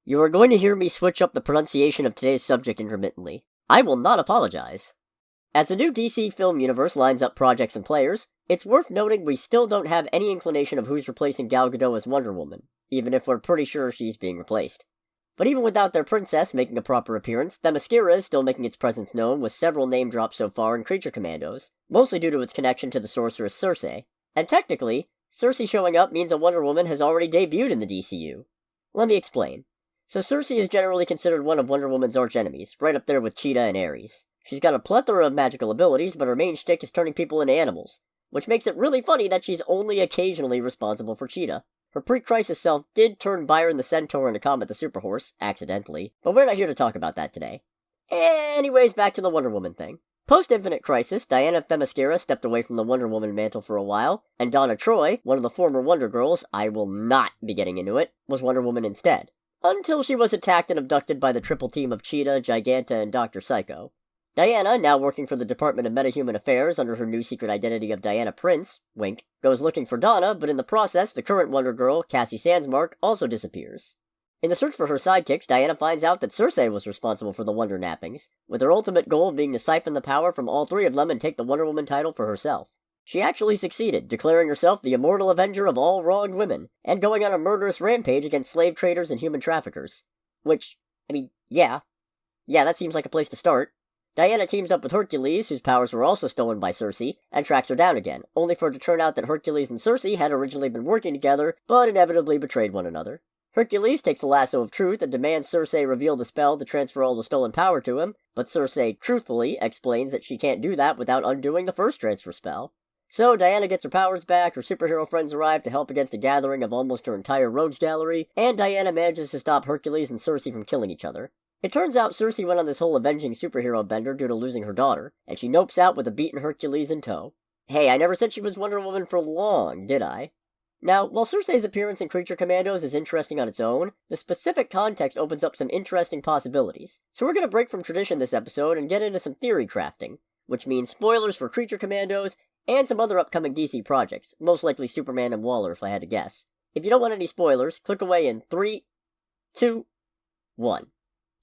You are going to hear me switch up the pronunciation of today's subject intermittently. I will not apologize. As the new DC film universe lines up projects and players, it's worth noting we still don't have any inclination of who's replacing Gal Gadot as Wonder Woman, even if we're pretty sure she's being replaced. But even without their princess making a proper appearance, Themyscira is still making its presence known with several name drops so far in Creature Commandos, mostly due to its connection to the sorceress Circe. And technically, Circe showing up means a Wonder Woman has already debuted in the DCU. Let me explain. So Circe is generally considered one of Wonder Woman's archenemies, right up there with Cheetah and Ares. She's got a plethora of magical abilities, but her main shtick is turning people into animals, which makes it really funny that she's only occasionally responsible for Cheetah. Her pre-crisis self did turn Byron the Centaur into Comet the Superhorse, accidentally, but we're not here to talk about that today. Anyways, back to the Wonder Woman thing. Post-Infinite Crisis, Diana Themyscira stepped away from the Wonder Woman mantle for a while, and Donna Troy, one of the former Wonder Girls, I will not be getting into it, was Wonder Woman instead. Until she was attacked and abducted by the triple team of Cheetah, Giganta, and Dr. Psycho. Diana, now working for the Department of Metahuman Affairs under her new secret identity of Diana Prince, wink, goes looking for Donna, but in the process, the current Wonder Girl, Cassie Sandsmark, also disappears. In the search for her sidekicks, Diana finds out that Circe was responsible for the Wonder Nappings, with her ultimate goal being to siphon the power from all three of them and take the Wonder Woman title for herself. She actually succeeded, declaring herself the immortal avenger of all wronged women, and going on a murderous rampage against slave traders and human traffickers. Which, yeah, that seems like a place to start. Diana teams up with Hercules, whose powers were also stolen by Circe, and tracks her down again, only for it to turn out that Hercules and Circe had originally been working together, but inevitably betrayed one another. Hercules takes a lasso of truth and demands Circe reveal the spell to transfer all the stolen power to him, but Circe truthfully explains that she can't do that without undoing the first transfer spell. So Diana gets her powers back, her superhero friends arrive to help against a gathering of almost her entire rogues gallery, and Diana manages to stop Hercules and Circe from killing each other. It turns out Circe went on this whole avenging superhero bender due to losing her daughter, and she nopes out with a beaten Hercules in tow. Hey, I never said she was Wonder Woman for long, did I? Now, while Circe's appearance in Creature Commandos is interesting on its own, the specific context opens up some interesting possibilities. So we're going to break from tradition this episode and get into some theory crafting, which means spoilers for Creature Commandos and some other upcoming DC projects, most likely Superman and Waller if I had to guess. If you don't want any spoilers, click away in 3, 2, 1.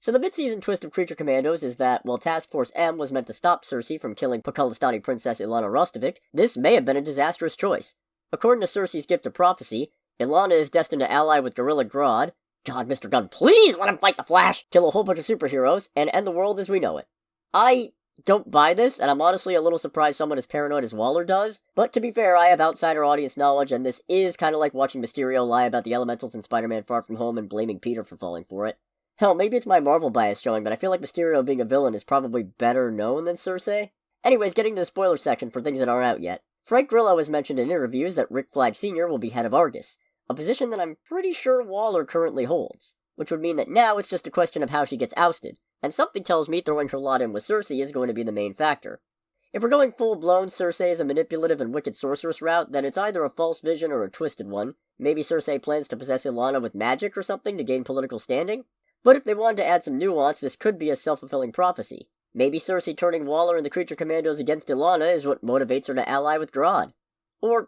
So the mid-season twist of Creature Commandos is that, while Task Force M was meant to stop Circe from killing Pokalistani Princess Ilana Rostovic, this may have been a disastrous choice. According to Circe's gift of prophecy, Ilana is destined to ally with Gorilla Grodd, God, Mr. Gunn, please let him fight the Flash, kill a whole bunch of superheroes, and end the world as we know it. I don't buy this, and I'm honestly a little surprised someone as paranoid as Waller does, but to be fair, I have outsider audience knowledge, and this is kind of like watching Mysterio lie about the elementals in Spider-Man Far From Home and blaming Peter for falling for it. Hell, maybe it's my Marvel bias showing, but I feel like Mysterio being a villain is probably better known than Circe. Anyways, getting to the spoiler section for things that aren't out yet. Frank Grillo has mentioned in interviews that Rick Flag Sr. will be head of Argus, a position that I'm pretty sure Waller currently holds, which would mean that now it's just a question of how she gets ousted, and something tells me throwing her lot in with Circe is going to be the main factor. If we're going full-blown Circe as a manipulative and wicked sorceress route, then it's either a false vision or a twisted one. Maybe Circe plans to possess Ilana with magic or something to gain political standing? But if they wanted to add some nuance, this could be a self-fulfilling prophecy. Maybe Circe turning Waller and the Creature Commandos against Ilana is what motivates her to ally with Grodd. Or,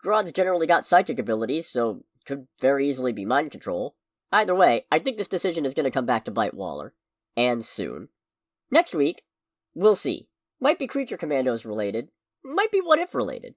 Grodd's generally got psychic abilities, so could very easily be mind control. Either way, I think this decision is going to come back to bite Waller. And soon. Next week, we'll see. Might be Creature Commandos related. Might be What If related.